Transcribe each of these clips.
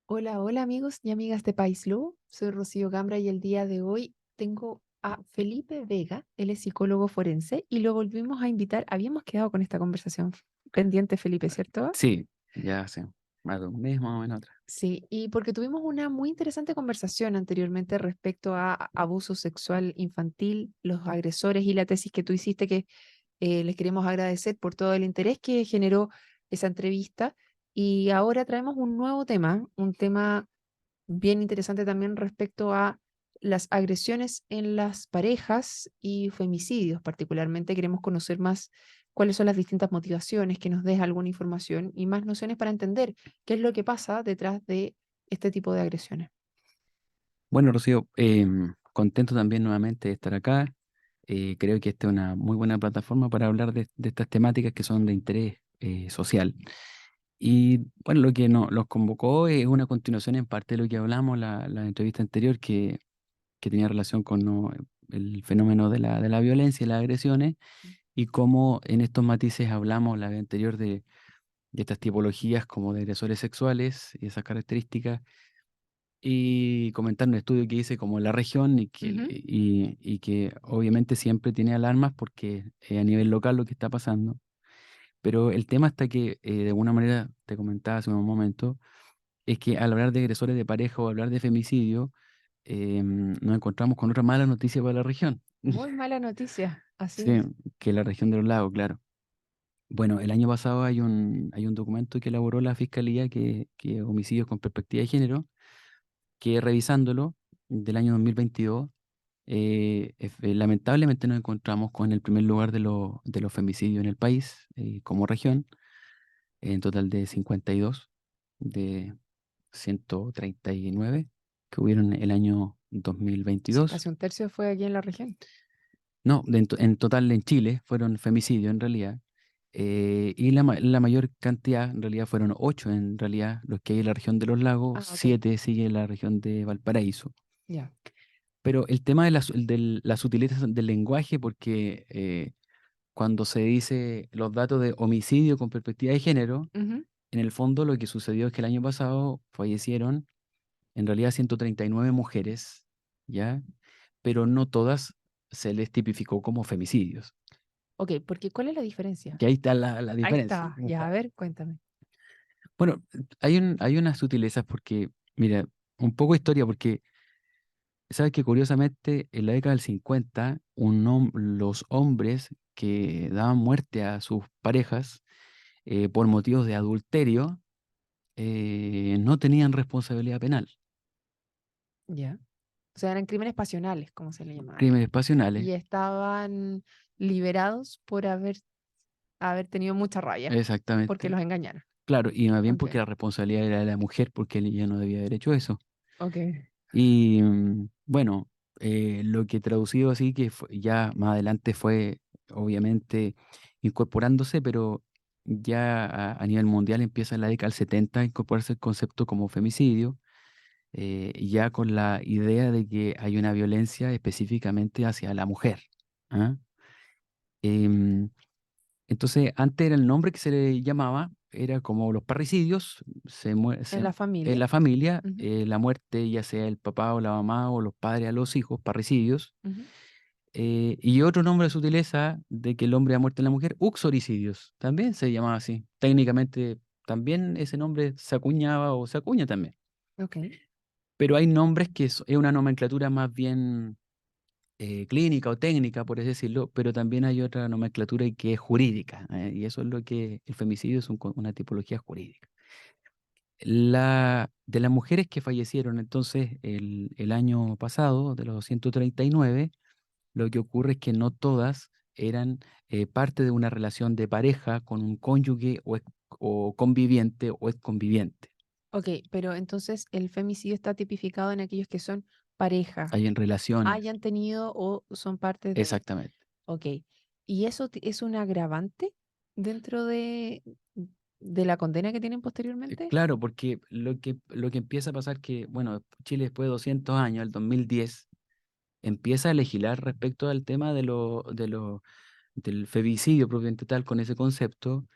Hola, hola amigos y amigas de País Lu. Soy Rocío Gambra y el día de hoy tengo a Felipe Vega, él es psicólogo forense y lo volvimos a invitar. Habíamos quedado con esta conversación pendiente, Felipe, ¿cierto? Sí, ya hace más de un mes más o menos atrás. Sí, y porque tuvimos una muy interesante conversación anteriormente respecto a abuso sexual infantil, los agresores y la tesis que tú hiciste, que les queremos agradecer por todo el interés que generó esa entrevista. Y ahora traemos un tema bien interesante también respecto a las agresiones en las parejas y femicidios. Particularmente queremos conocer más cuáles son las distintas motivaciones, que nos des alguna información y más nociones para entender qué es lo que pasa detrás de este tipo de agresiones. Bueno, Rocío, contento también nuevamente de estar acá. Creo que esta es una muy buena plataforma para hablar de estas temáticas que son de interés social. Y bueno, lo que los convocó es una continuación en parte de lo que hablamos la entrevista anterior que tenía relación con ¿no? el fenómeno de la violencia y las agresiones y cómo en estos matices hablamos la vez anterior de estas tipologías como de agresores sexuales y esas características y comentar un estudio que hice como en la región Ujú. y que obviamente siempre tiene alarmas porque a nivel local lo que está pasando. Pero el tema está que, de alguna manera, te comentaba hace un momento, es que al hablar de agresores de pareja o hablar de femicidio, nos encontramos con otra mala noticia para la región. Muy mala noticia, así Sí, es. que la región de los lagos, claro. Bueno, el año pasado hay un documento que elaboró la Fiscalía que homicidios con perspectiva de género, que revisándolo del año 2022, lamentablemente nos encontramos con el primer lugar de los femicidios en el país, como región, en total de 52 de 139 que hubieron el año Sí, 2022. casi un tercio fue aquí en la región. No, en total en Chile fueron femicidios en realidad. Y la mayor cantidad, en realidad fueron 8 en realidad, los que hay en la región de los lagos, Ah, ok. 7 sigue en la región de Valparaíso. Ya. Pero el tema de la sutileza del lenguaje, porque cuando se dice los datos de homicidio con perspectiva de género, Ujú. en el fondo lo que sucedió es que el año pasado fallecieron en realidad 139 mujeres, ¿ya? Pero no todas se les tipificó como femicidios. Ok, porque ¿cuál es la diferencia? Que ahí está la Ahí diferencia. está. Ya, a ver, cuéntame. Bueno, hay unas sutilezas porque, mira, un poco de historia, porque sabes que curiosamente en la década del 50 los hombres que daban muerte a sus parejas por motivos de adulterio no tenían responsabilidad penal, Ya. O sea, eran crímenes pasionales, como se le llama crímenes aquí. pasionales, Y estaban liberados por haber tenido mucha rabia, porque exactamente, los engañaron. claro, y más bien Ok, porque la responsabilidad era de la mujer, porque ella no debía haber hecho eso. ok. Y bueno, lo que traducido así, ya más adelante fue obviamente incorporándose, pero ya a nivel mundial empieza en la década del 70 a incorporarse el concepto como femicidio, ya con la idea de que hay una violencia específicamente hacia la mujer. ¿Ah? Em, entonces, antes era el nombre que se le llamaba, era como los parricidios, En la en familia. la familia, Ujú, la muerte, ya sea el papá o la mamá o los padres a los hijos, parricidios. ujú. Y otro nombre de sutileza de que el hombre ha muerto en la mujer, uxoricidios, también se llamaba así. Técnicamente, también ese nombre se acuñaba o se acuña también. Ok. Pero hay nombres que es una nomenclatura más bien clínica o técnica, por así decirlo, pero también hay otra nomenclatura que es jurídica, y eso es lo que el femicidio es una tipología jurídica. De las mujeres que fallecieron entonces el año pasado, de los 139, lo que ocurre es que no todas eran parte de una relación de pareja con un cónyuge o conviviente o exconviviente. Ok, pero entonces el femicidio está tipificado en aquellos que son pareja, Hay en relaciones, hayan tenido o son parte de... exactamente. Ok. ¿Y eso es un agravante dentro de la condena que tienen posteriormente? Claro, porque lo que empieza a pasar que, bueno, Chile después de 200 años, el 2010, empieza a legislar respecto al tema del femicidio propiamente tal con ese concepto,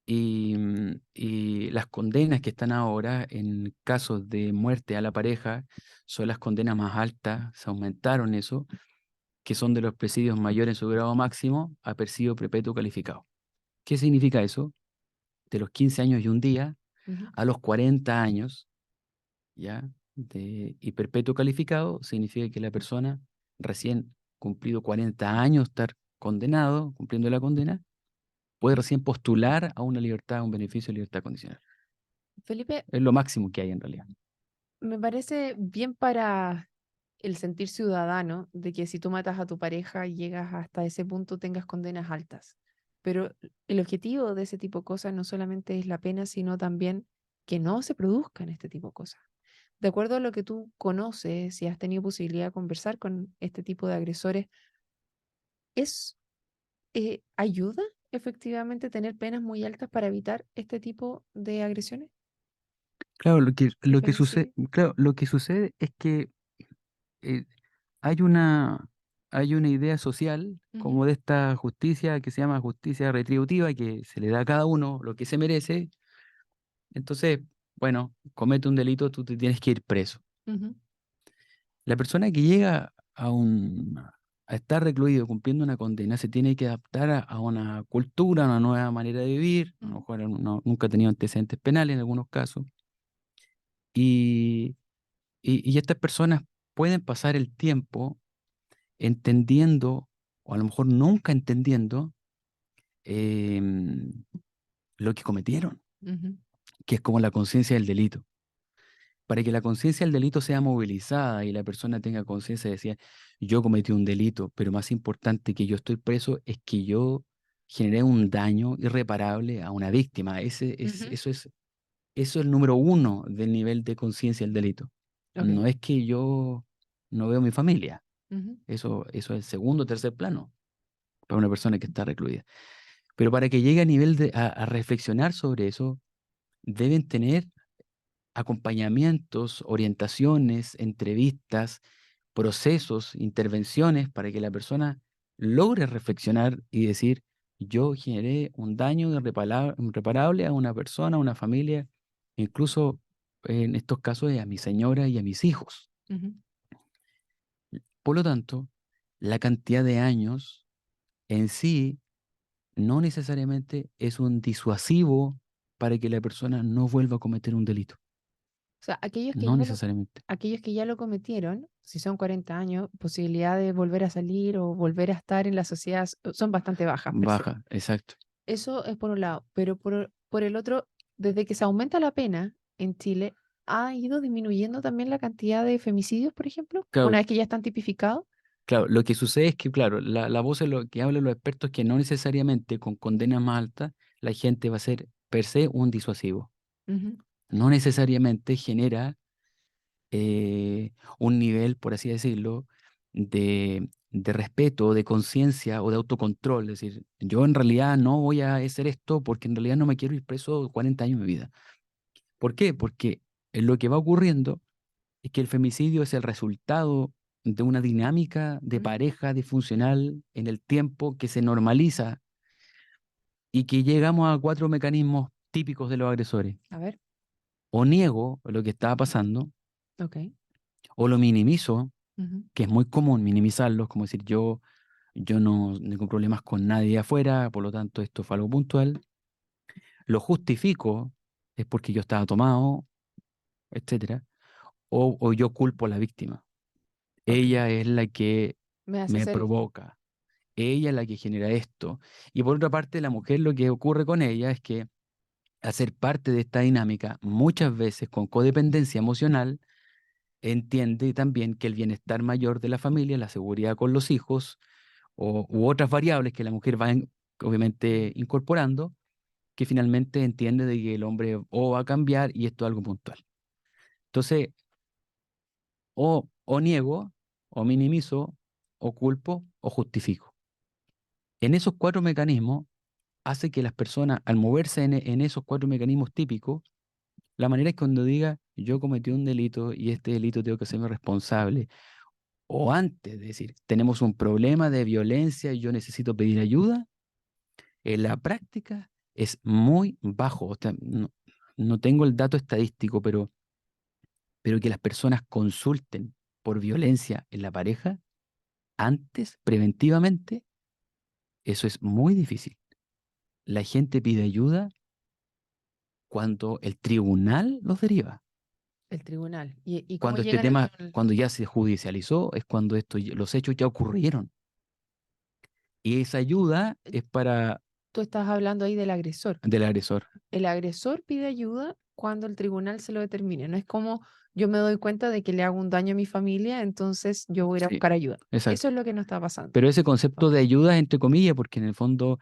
y las condenas que están ahora en casos de muerte a la pareja son las condenas más altas, se aumentaron eso, que son de los presidios mayores en su grado máximo a presidio perpetuo calificado. ¿Qué significa eso? De los 15 años y un día Ujú. a los 40 años, ¿ya? Y perpetuo calificado significa que la persona recién cumplido 40 años, estar condenado, cumpliendo la condena, puede recién postular a una libertad, a un beneficio de libertad condicional. Felipe, Es lo máximo que hay en realidad. me parece bien para el sentir ciudadano de que si tú matas a tu pareja y llegas hasta ese punto tengas condenas altas. Pero el objetivo de ese tipo de cosas no solamente es la pena, sino también que no se produzcan este tipo de cosas. De acuerdo a lo que tú conoces, si has tenido posibilidad de conversar con este tipo de agresores, ¿es ayuda efectivamente tener penas muy altas para evitar este tipo de agresiones, Claro, de femicidio? lo que sucede es que eh, hay hay una idea social Ujú, como de esta justicia que se llama justicia retributiva, que se le da a cada uno lo que se merece. Entonces, bueno, comete un delito, tú te tienes que ir preso. ujú, La persona que llega a estar recluido cumpliendo una condena se tiene que adaptar a una cultura, a una nueva manera de vivir. A lo ujú, mejor nunca ha tenido antecedentes penales en algunos casos. Y, y estas personas pueden pasar el tiempo entendiendo, o a lo mejor nunca entendiendo, em, lo que cometieron, ujú, que es como la conciencia del delito. Para que la conciencia del delito sea movilizada y la persona tenga conciencia de decir, yo cometí un delito, pero más importante que yo estoy preso es que yo generé un daño irreparable a una víctima. ujú. Eso es el número uno del nivel de conciencia del delito. Ok. No es que yo no veo mi familia. Ujú, Eso es el segundo o tercer plano para una persona que está recluida. Pero para que llegue a nivel a reflexionar sobre eso, deben tener acompañamientos, orientaciones, entrevistas, procesos, intervenciones para que la persona logre reflexionar y decir, yo generé un daño irreparable a una persona, a una familia, incluso en estos casos a mi señora y a mis hijos. ujú. Por lo tanto, la cantidad de años en sí no necesariamente es un disuasivo para que la persona no vuelva a cometer un delito. O sea, No necesariamente. aquellos que ya lo cometieron, si son 40 años, posibilidad de volver a salir o volver a estar en la sociedad son bastante bajas, per se. Baja, exacto. Eso es por un lado, pero por el otro, desde que se aumenta la pena en Chile, ha ido disminuyendo también la cantidad de femicidios, por ejemplo, una Claro, vez que ya están tipificados. claro, lo que sucede es que, claro, la voz de lo que hablan los expertos es que no necesariamente con condenas más altas la gente va a ser per se un disuasivo. Ujú, No necesariamente genera un nivel, por así decirlo, de respeto, de conciencia o de autocontrol. Es decir, yo en realidad no voy a hacer esto porque en realidad no me quiero ir preso 40 años de mi vida. ¿Por qué? Porque lo que va ocurriendo es que el femicidio es el resultado de una dinámica de ujú. pareja disfuncional en el tiempo que se normaliza y que llegamos a cuatro mecanismos típicos de los agresores. A ver, O niego lo que estaba pasando, ok. o lo minimizo, Ujú, que es muy común minimizarlos, como decir yo no tengo problemas con nadie afuera, por lo tanto esto fue algo puntual. Lo justifico, es porque yo estaba tomado, etcétera. O yo culpo a la víctima. ok. Ella es la que Me hace me hacer esto. provoca. Ella es la que genera esto. Y por otra parte, la mujer lo que ocurre con ella es que al ser parte de esta dinámica, muchas veces con codependencia emocional, entiende también que el bienestar mayor de la familia, la seguridad con los hijos u otras variables que la mujer va obviamente incorporando, que finalmente entiende de que el hombre o va a cambiar y esto es algo puntual. Entonces, o niego, o minimizo, o culpo, o justifico. En esos cuatro mecanismos hace que las personas, al moverse en esos cuatro mecanismos típicos, la manera es cuando diga, yo cometí un delito y este delito tengo que hacerme responsable. O antes de decir, tenemos un problema de violencia y yo necesito pedir ayuda, en la práctica es muy bajo. O sea, no tengo el dato estadístico, pero que las personas consulten por violencia en la pareja antes, preventivamente, eso es muy difícil. La gente pide ayuda cuando el tribunal los deriva. El tribunal. Y cómo Cuando este llegan al tema, tribunal? cuando ya se judicializó, es cuando los hechos ya ocurrieron. Y esa ayuda es para Tú estás hablando ahí del agresor. del agresor. El agresor pide ayuda cuando el tribunal se lo determine. No es como yo me doy cuenta de que le hago un daño a mi familia, entonces yo voy a ir a Sí, buscar ayuda. Eso exacto. es lo que nos está pasando. Pero ese concepto Ok. de ayuda es entre comillas, porque en el fondo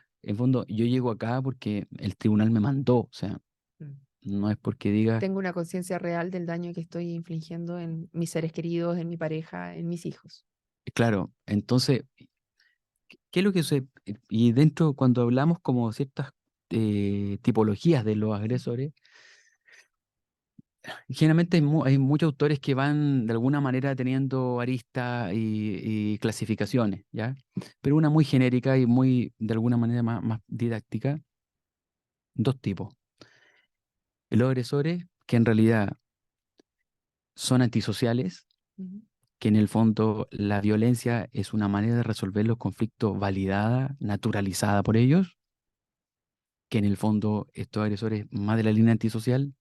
yo llego acá porque el tribunal me mandó. O sea, Mm. no es porque diga, Tengo una conciencia real del daño que estoy infligiendo en mis seres queridos, en mi pareja, en mis hijos. claro, entonces, ¿qué es lo que se... Y dentro, cuando hablamos como ciertas tipologías de los agresores, generalmente hay muchos autores que van de alguna manera teniendo aristas y clasificaciones, ¿ya? Pero una muy genérica y muy, de alguna manera, más didáctica, dos tipos. Los agresores que en realidad son antisociales, Ujú. que en el fondo la violencia es una manera de resolver los conflictos validada, naturalizada por ellos, que en el fondo estos agresores más de la línea antisocial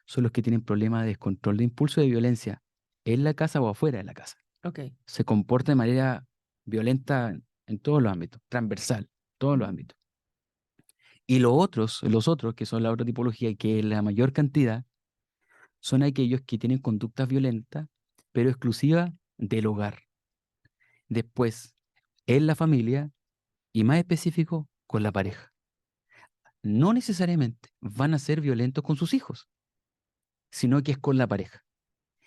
son los que tienen problemas de descontrol de impulso de violencia en la casa o afuera de la casa. Ok. Se comporta de manera violenta en todos los ámbitos, transversal, todos los Ujú. ámbitos. Y los otros, que son la otra tipología, que es la mayor cantidad, son aquellos que tienen conductas violentas, pero exclusivas del hogar. Después, en la familia y más específico, con la pareja. No necesariamente van a ser violentos con sus hijos, sino que es con la pareja.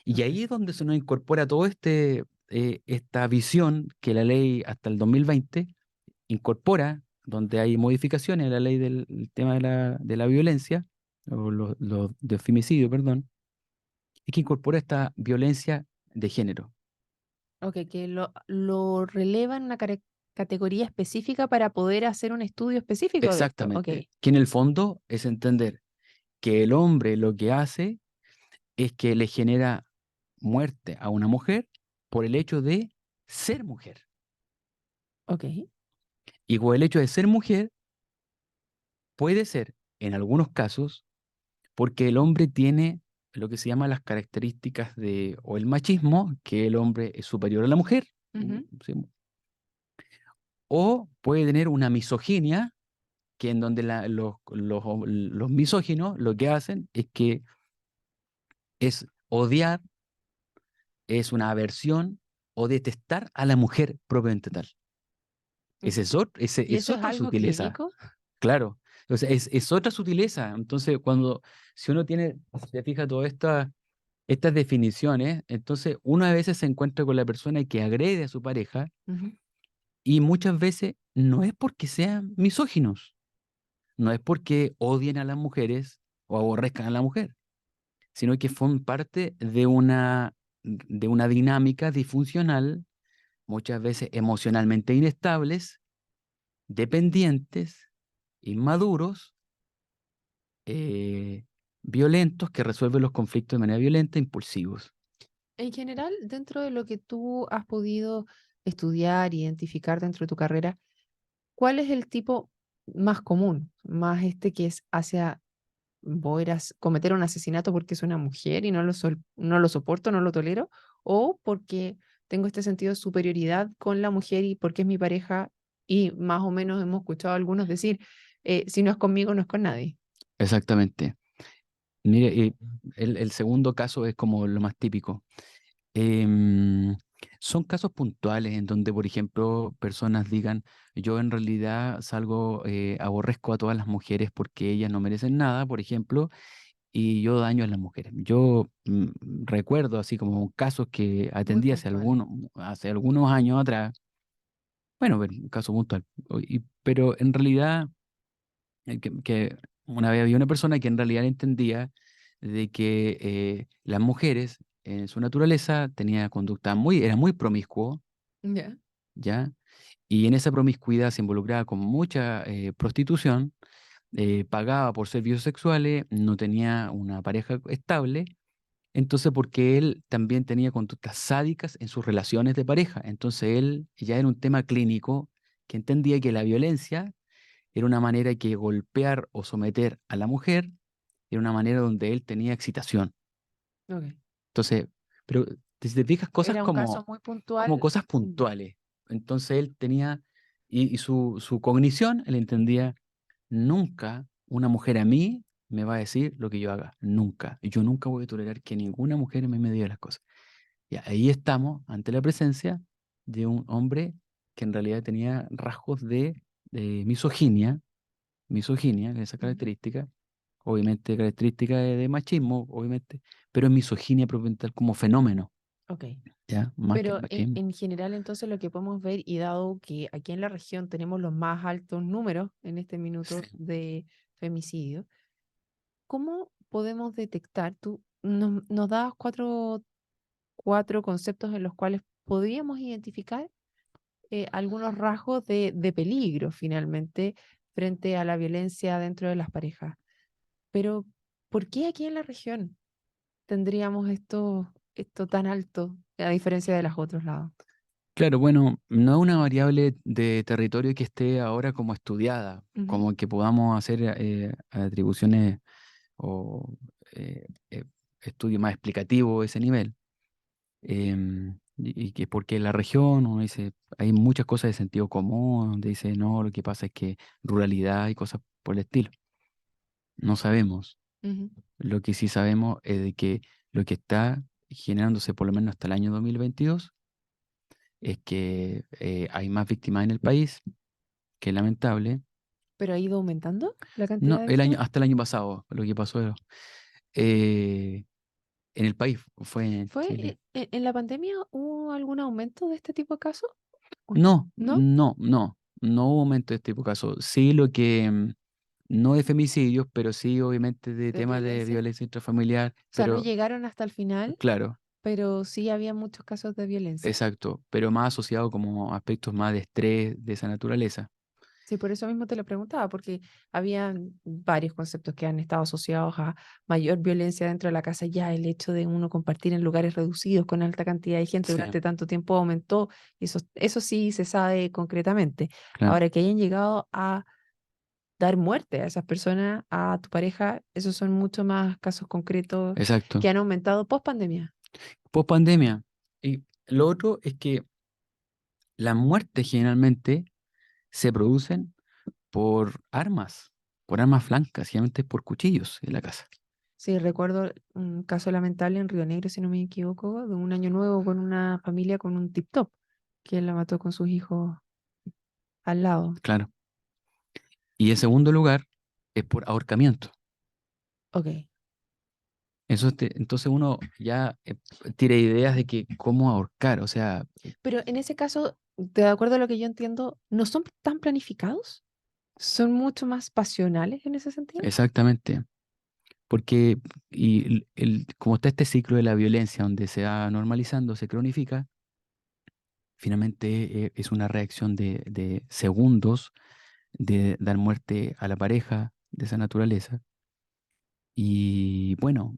Y Ok. ahí es donde se nos incorpora todo esta visión que la ley hasta el 2020 incorpora, donde hay modificaciones a la ley del tema de la violencia, o de femicidio, perdón, y que incorpora esta violencia de género. Ok, que lo releva en una categoría específica para poder hacer un estudio específico de esto. Ok. Exactamente. Que en el fondo es entender que el hombre lo que hace es que le genera muerte a una mujer por el hecho de ser mujer. Ok. Y por el hecho de ser mujer puede ser, en algunos casos, porque el hombre tiene lo que se llama las características o el machismo, que el hombre es superior a la mujer, Ujú. ¿sí? O puede tener una misoginia, que en donde los misóginos lo que hacen es que es odiar, es una aversión o detestar a la mujer propiamente tal. Ujú. Ese ¿Y es eso es otra algo sutileza, clínico? claro. O sea, es otra sutileza. Entonces, si uno se fija todas estas definiciones, entonces uno a veces se encuentra con la persona que agrede a su pareja Ujú. y muchas veces no es porque sean misóginos, no es porque odien a las mujeres o aborrezcan a la mujer, sino que son parte de una dinámica disfuncional, muchas veces emocionalmente inestables, dependientes, inmaduros, eh, violentos, que resuelven los conflictos de manera violenta, impulsivos. En general, dentro de lo que tú has podido estudiar, identificar dentro de tu carrera, ¿cuál es el tipo más común? Más este que es hacia voy a ir a cometer un asesinato porque es una mujer y no lo soporto, no lo tolero, o porque tengo este sentido de superioridad con la mujer y porque es mi pareja y más o menos hemos escuchado a algunos decir, si no es conmigo, no es con nadie. Exactamente. Mire, el segundo caso es como lo más típico. Em, Son casos puntuales en donde, por ejemplo, personas digan, yo en realidad aborrezco a todas las mujeres porque ellas no merecen nada, por ejemplo, y yo daño a las mujeres. Yo recuerdo así como casos que Muy atendí puntuales. hace algunos años atrás, bueno, pero un caso puntual, pero en realidad que una vez había una persona que en realidad entendía de que las mujeres en su naturaleza tenía conducta era muy promiscuo, Ya. ¿ya? Y en esa promiscuidad se involucraba con mucha prostitución, pagaba por servicios sexuales, no tenía una pareja estable, entonces porque él también tenía conductas sádicas en sus relaciones de pareja, entonces él ya era un tema clínico que entendía que la violencia era una manera que golpear o someter a la mujer era una manera donde él tenía excitación. Ok. Entonces, pero si te fijas, cosas Era un caso muy como puntual. cosas Mm. puntuales. Entonces él tenía, y su cognición, él entendía, nunca una mujer a mí me va a decir lo que yo haga, nunca. Y yo nunca voy a tolerar que ninguna mujer me diga las cosas. Y ahí estamos ante la presencia de un hombre que en realidad tenía rasgos de misoginia, esa Ujú. característica, obviamente característica de machismo, obviamente, pero es misoginia propiamente tal como fenómeno, Ok. ¿ya? Más que Pero machismo. en general, entonces, lo que podemos ver, y dado que aquí en la región tenemos los más altos números en este minuto Sí. de femicidio, ¿cómo podemos detectar? Tú nos das cuatro conceptos en los cuales podríamos identificar algunos rasgos de peligro finalmente frente a la violencia dentro de las parejas. Pero, ¿por qué aquí en la región tendríamos esto tan alto a diferencia de los otros lados? Claro, bueno, no es una variable de territorio que esté ahora como estudiada, Ujú. como que podamos hacer atribuciones o eh, estudio más explicativo de ese nivel. Y que porque la región, uno dice, hay muchas cosas de sentido común, donde dice, no, lo que pasa es que ruralidad y cosas por el estilo. No sabemos. Ujú. Lo que sí sabemos es de que lo que está generándose por lo menos hasta el año 2022 es que hay más víctimas en el país, que es lamentable. ¿Pero ha ido aumentando la cantidad No, de víctimas? hasta el año pasado, lo que pasó eh, en el país, fue en ¿Fue Chile. en la pandemia hubo algún aumento de este tipo de casos? ¿O no? No, ¿No? no hubo aumento de este tipo de casos. Sí, lo que no de femicidios, pero sí, obviamente, de ¿De temas de violencia? violencia intrafamiliar, O sea, no pero llegaron hasta el final, claro, pero sí había muchos casos de violencia. exacto, pero más asociado como aspectos más de estrés de esa naturaleza. Sí, por eso mismo te lo preguntaba, porque habían varios conceptos que han estado asociados a mayor violencia dentro de la casa. Ya el hecho de uno compartir en lugares reducidos con alta cantidad de gente Sí, durante tanto tiempo aumentó, y eso sí se sabe concretamente. claro, Ahora, que hayan llegado a dar muerte a esas personas, a tu pareja, esos son mucho más casos concretos exacto. que han aumentado post pandemia. Post pandemia. Y lo otro es que las muertes generalmente se producen por armas blancas, generalmente por cuchillos en la casa. Sí, recuerdo un caso lamentable en Río Negro, si no me equivoco, de un año nuevo con una familia con un tip-top, que la mató con sus hijos al lado. Claro. Y en segundo lugar, es por ahorcamiento. Ok. Entonces uno ya tira ideas de que cómo ahorcar, o sea, Pero en ese caso, de acuerdo a lo que yo entiendo, ¿no son tan planificados? ¿Son mucho más pasionales en ese sentido? exactamente. Porque como está este ciclo de la violencia donde se va normalizando, se cronifica, finalmente es una reacción de segundos de dar muerte a la pareja de esa naturaleza. Y bueno,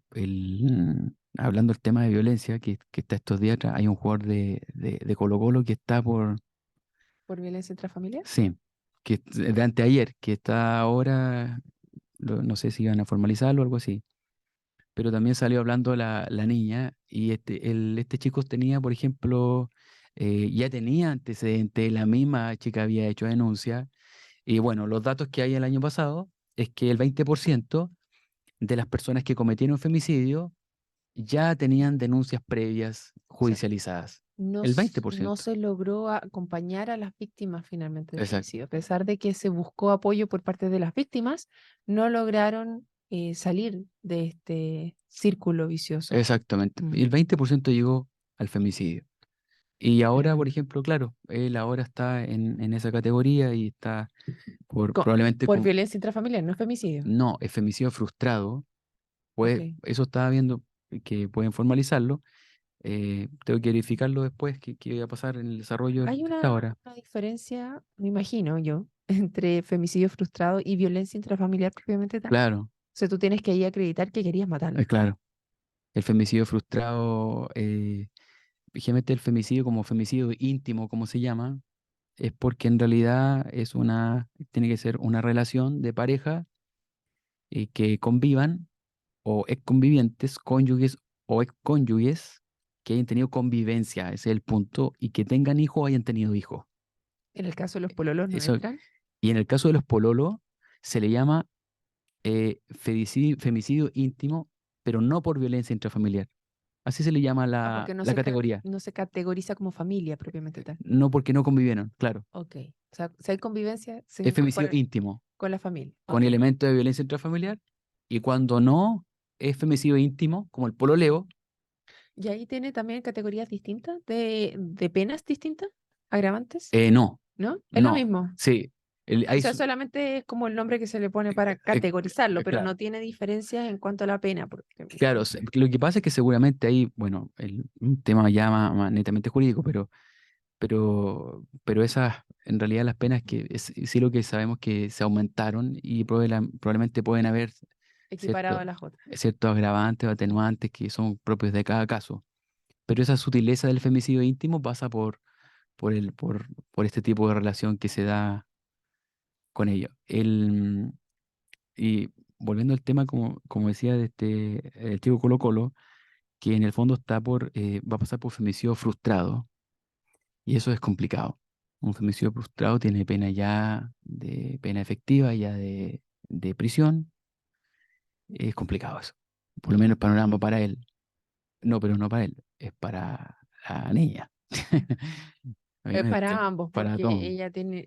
hablando del tema de violencia, que está estos días atrás, hay un jugador de Colo-Colo que está ¿Por violencia intrafamiliar? sí, de anteayer, que está ahora, no sé si iban a formalizarlo o algo así, pero también salió hablando la niña y este chico tenía, por ejemplo, ya tenía antecedentes, la misma chica había hecho denuncia y bueno, los datos que hay el año pasado es que el 20% de las personas que cometieron femicidio ya tenían denuncias previas O sea, judicializadas. El no 20%. se logró acompañar a las víctimas finalmente del Exacto, femicidio. A pesar de que se buscó apoyo por parte de las víctimas, no lograron salir de este círculo vicioso. exactamente. Mm. Y el 20% llegó al femicidio. Y ahora, por Tremendo. ejemplo, claro, él ahora está en esa categoría y está probablemente Por con, violencia intrafamiliar, no es femicidio. no, es femicidio frustrado, Ok. pues eso estaba viendo que pueden formalizarlo. Tengo que verificarlo después, qué iba a pasar en el desarrollo Hay de esta hora. una diferencia, me imagino yo, entre femicidio frustrado y violencia intrafamiliar propiamente tal. Claro, O sea, tú tienes que ahí acreditar que querías matarlo. claro. El femicidio frustrado, fíjate el femicidio como femicidio íntimo, como se llama, es porque en realidad tiene que ser una relación de pareja que convivan, o exconvivientes, cónyuges o excónyuges, que hayan tenido convivencia, ese es el punto, y que tengan hijos o hayan tenido hijos. En el caso de los pololos no Eso, entran. y en el caso de los pololos, se le llama femicidio íntimo, pero no por violencia intrafamiliar. Así se le llama Ah, porque la categoría. no se categoriza como familia propiamente tal. No porque no convivieron, claro. Ok. O sea, si hay convivencia, se Es femicidio incorpora íntimo, con la familia. con Ok. elementos de violencia intrafamiliar, y cuando no es femicidio íntimo, como el pololeo, ¿Y ahí tiene también categorías distintas de penas distintas? ¿Agravantes? no, ¿No? Es lo no, mismo. sí. O sea, solamente es como el nombre que se le pone para categorizarlo, pero Claro, no tiene diferencias en cuanto a la pena. claro, lo que pasa es que seguramente hay, bueno, un tema ya más netamente jurídico, pero esas, en realidad las penas sí lo que sabemos que se aumentaron y probablemente pueden haber Equiparado a ciertos las otras. ciertos agravantes o atenuantes que son propios de cada caso. Pero esa sutileza del femicidio íntimo pasa por este tipo de relación que se da con ellos. Y volviendo al tema, como decía, el chico Colo Colo, que en el fondo va a pasar por femicidio frustrado, y eso es complicado. Un femicidio frustrado tiene pena ya de pena efectiva, ya de prisión. Es complicado eso. Por lo menos el panorama para él. No, pero no para él, es para la niña. Es Obviamente, para ambos, para porque todos.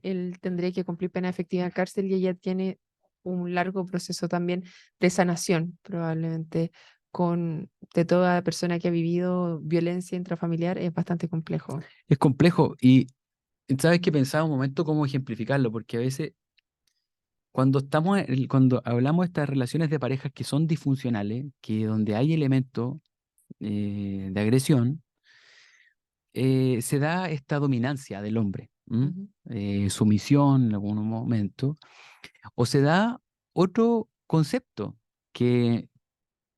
él tendría que cumplir pena efectiva en cárcel y ella tiene un largo proceso también de sanación, probablemente de toda persona que ha vivido violencia intrafamiliar, es bastante complejo. Es complejo y sabes que pensaba un momento cómo ejemplificarlo, porque a veces cuando hablamos de estas relaciones de parejas que son disfuncionales, que donde hay elementos de agresión, se da esta dominancia del hombre, ¿m? Ujú. Sumisión en algún momento, o se da otro concepto que,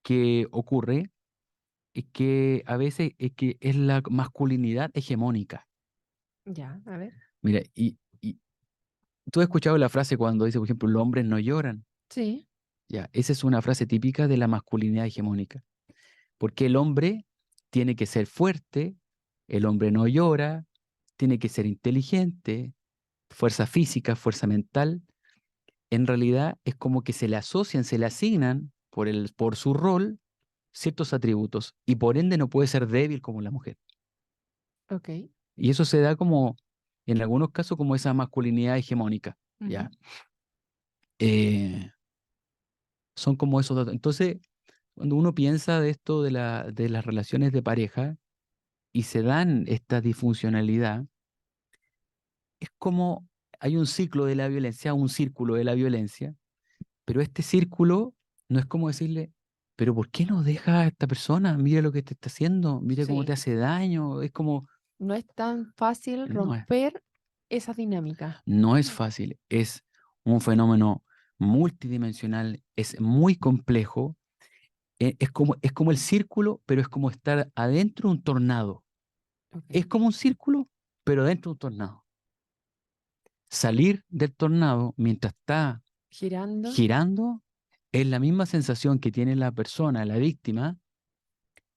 que ocurre, y que a veces es la masculinidad hegemónica. Ya, a ver. Mira, y tú has escuchado la frase cuando dice, por ejemplo, los hombres no lloran. Sí. Ya, esa es una frase típica de la masculinidad hegemónica, porque el hombre tiene que ser fuerte, el hombre no llora, tiene que ser inteligente, fuerza física, fuerza mental. En realidad es como que se le asocian, se le asignan por su rol ciertos atributos, y por ende no puede ser débil como la mujer. Ok. Y eso se da como, en algunos casos, como esa masculinidad hegemónica, Ujú. ¿ya? Eh, Son como esos datos. Entonces, cuando uno piensa de esto de las relaciones de pareja y se dan esta disfuncionalidad, es como hay un ciclo de la violencia, un círculo de la violencia, pero este círculo no es como decirle, pero ¿por qué no dejas a esta persona? Mira lo que te está haciendo, mira cómo te Sí. hace daño. Es como, No es tan fácil no es, romper esa dinámica. no es fácil, es un fenómeno multidimensional, es muy complejo. Es como el círculo, pero es como estar adentro de un tornado. Es Ok. como un círculo, pero dentro de un tornado. Salir del tornado mientras está Girando. girando es la misma sensación que tiene la persona, la víctima,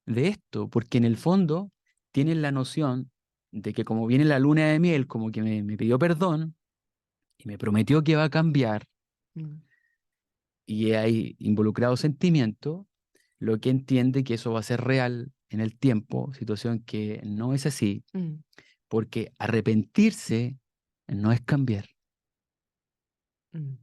de esto, porque en el fondo tienen la noción de que como viene la luna de miel, como que me pidió perdón y me prometió que va a cambiar, Mm, y hay involucrado sentimiento, lo que entiende que eso va a ser real en el tiempo, situación que no es así, mm. porque arrepentirse no es cambiar. Mm.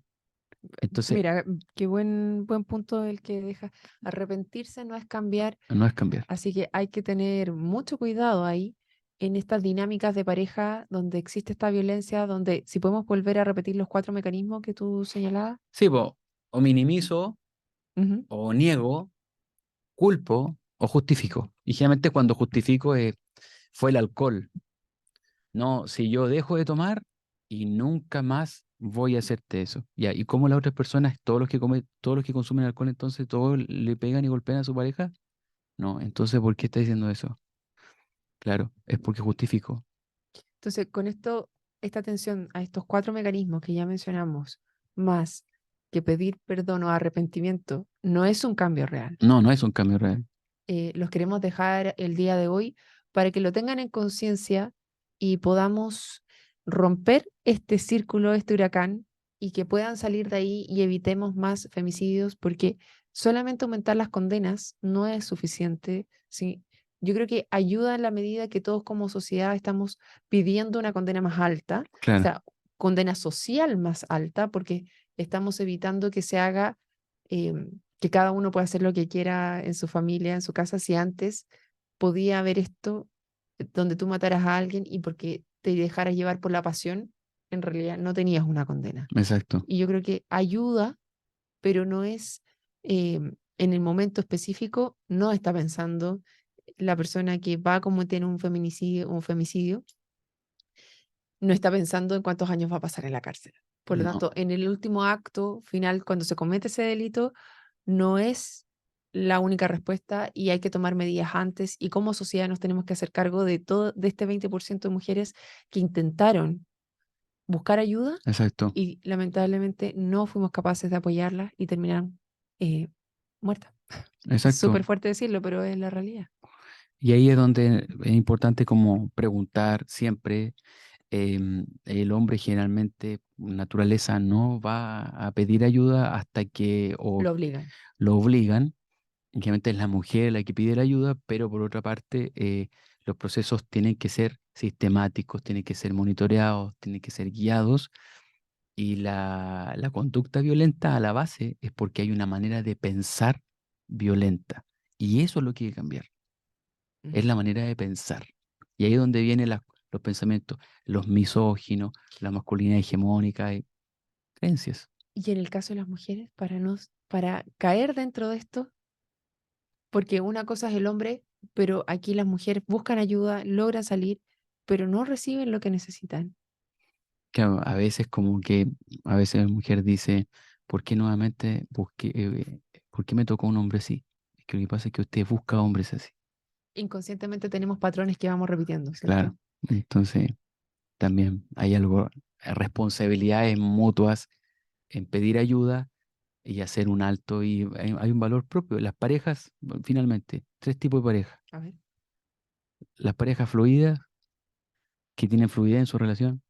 Entonces, Mira, qué buen punto el que deja. Arrepentirse no es cambiar, no es cambiar. así que hay que tener mucho cuidado ahí en estas dinámicas de pareja donde existe esta violencia, donde si podemos volver a repetir los cuatro mecanismos que tú señalabas. Sí, po, o minimizo, Ujú. o niego, culpo o justifico. Y generalmente cuando justifico fue el alcohol. No, si yo dejo de tomar y nunca más voy a hacerte eso. Ya, ¿y cómo las otras personas, todos los que consumen alcohol, entonces todos le pegan y golpean a su pareja? No, entonces, ¿por qué está diciendo eso? Claro, es porque justifico. Entonces, con esto, esta atención a estos cuatro mecanismos que ya mencionamos, más que pedir perdón o arrepentimiento, no es un cambio real. No, no es un cambio real. Los queremos dejar el día de hoy para que lo tengan en conciencia y podamos romper este círculo, este huracán, y que puedan salir de ahí y evitemos más femicidios, porque solamente aumentar las condenas no es suficiente, ¿sí? Yo creo que ayuda en la medida que todos como sociedad estamos pidiendo una condena más alta, o Claro, sea, condena social más alta, porque estamos evitando que se haga que cada uno pueda hacer lo que quiera en su familia, en su casa, si antes podía haber esto donde tú mataras a alguien y porque te dejaras llevar por la pasión, en realidad no tenías una condena. exacto, Y yo creo que ayuda, pero no es en el momento específico, no está pensando la persona que va a cometer un femicidio, no está pensando en cuántos años va a pasar en la cárcel. Por lo no, tanto, en el último acto final, cuando se comete ese delito, no es la única respuesta y hay que tomar medidas antes y como sociedad nos tenemos que hacer cargo de todo, de este 20% de mujeres que intentaron buscar ayuda exacto, y lamentablemente no fuimos capaces de apoyarlas y terminaron eh, muertas. Es exacto. súper fuerte decirlo, pero es la realidad. Y ahí es donde es importante como preguntar siempre. El hombre generalmente, naturaleza, no va a pedir ayuda hasta que o Lo obligan. lo obligan. Y generalmente es la mujer la que pide la ayuda, pero por otra parte, los procesos tienen que ser sistemáticos, tienen que ser monitoreados, tienen que ser guiados. Y la conducta violenta a la base es porque hay una manera de pensar violenta. Y eso es lo que hay que cambiar, es Mm. la manera de pensar. Y ahí es donde vienen los pensamientos, los misóginos, la masculinidad hegemónica y creencias. Y en el caso de las mujeres, para caer dentro de esto, porque una cosa es el hombre, pero aquí las mujeres buscan ayuda, logran salir, pero no reciben lo que necesitan. Que a veces como que, a veces la mujer dice, ¿por qué nuevamente busqué, por qué me tocó un hombre así? Es que lo que pasa es que usted busca hombres así. Inconscientemente tenemos patrones que vamos repitiendo, Claro. ¿cierto? Entonces, también hay algo, responsabilidades mutuas en pedir ayuda y hacer un alto y hay un valor propio. Las parejas, bueno, finalmente, tres tipos de parejas. A ver. Las parejas fluidas, que tienen fluidez en su relación,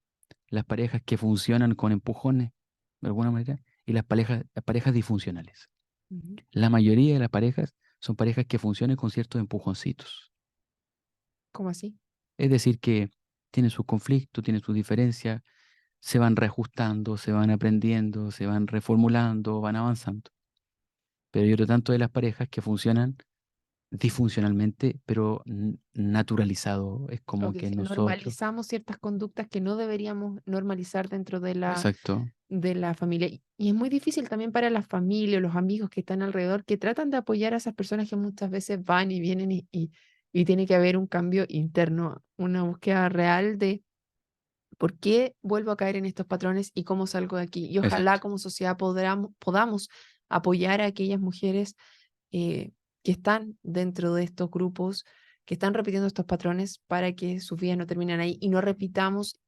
las parejas que funcionan con empujones, de alguna manera, y las parejas disfuncionales. Ujú. La mayoría de las parejas son parejas que funcionan con ciertos empujoncitos. ¿Cómo así? Es decir, que tienen sus conflictos, tienen sus diferencias, se van reajustando, se van aprendiendo, se van reformulando, van avanzando. Pero hay otro tanto de las parejas que funcionan disfuncionalmente, pero naturalizado. Es como Ok, que nosotros, normalizamos ciertas conductas que no deberíamos normalizar dentro exacto, de la familia. Y es muy difícil también para la familia o los amigos que están alrededor, que tratan de apoyar a esas personas que muchas veces van y vienen y tiene que haber un cambio interno, una búsqueda real de por qué vuelvo a caer en estos patrones y cómo salgo de aquí. Y ojalá exacto, como sociedad podamos apoyar a aquellas mujeres que están dentro de estos grupos, que están repitiendo estos patrones para que sus vidas no terminen ahí y no repitamos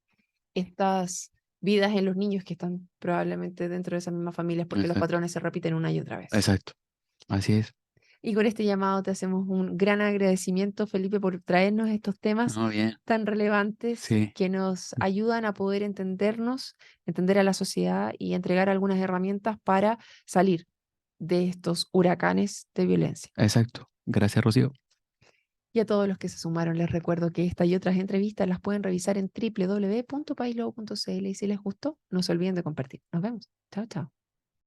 estas vidas en los niños que están probablemente dentro de esas mismas familias porque los exacto, patrones se repiten una y otra vez. exacto. Así es. Y con este llamado te hacemos un gran agradecimiento, Felipe, por traernos estos temas No, bien, tan relevantes sí, que nos ayudan a poder entendernos, entender a la sociedad y entregar algunas herramientas para salir de estos huracanes de violencia. exacto. Gracias, Rocío. Y a todos los que se sumaron, les recuerdo que esta y otras entrevistas las pueden revisar en www.paislobo.cl y si les gustó, no se olviden de compartir. Nos vemos. Chao, chao.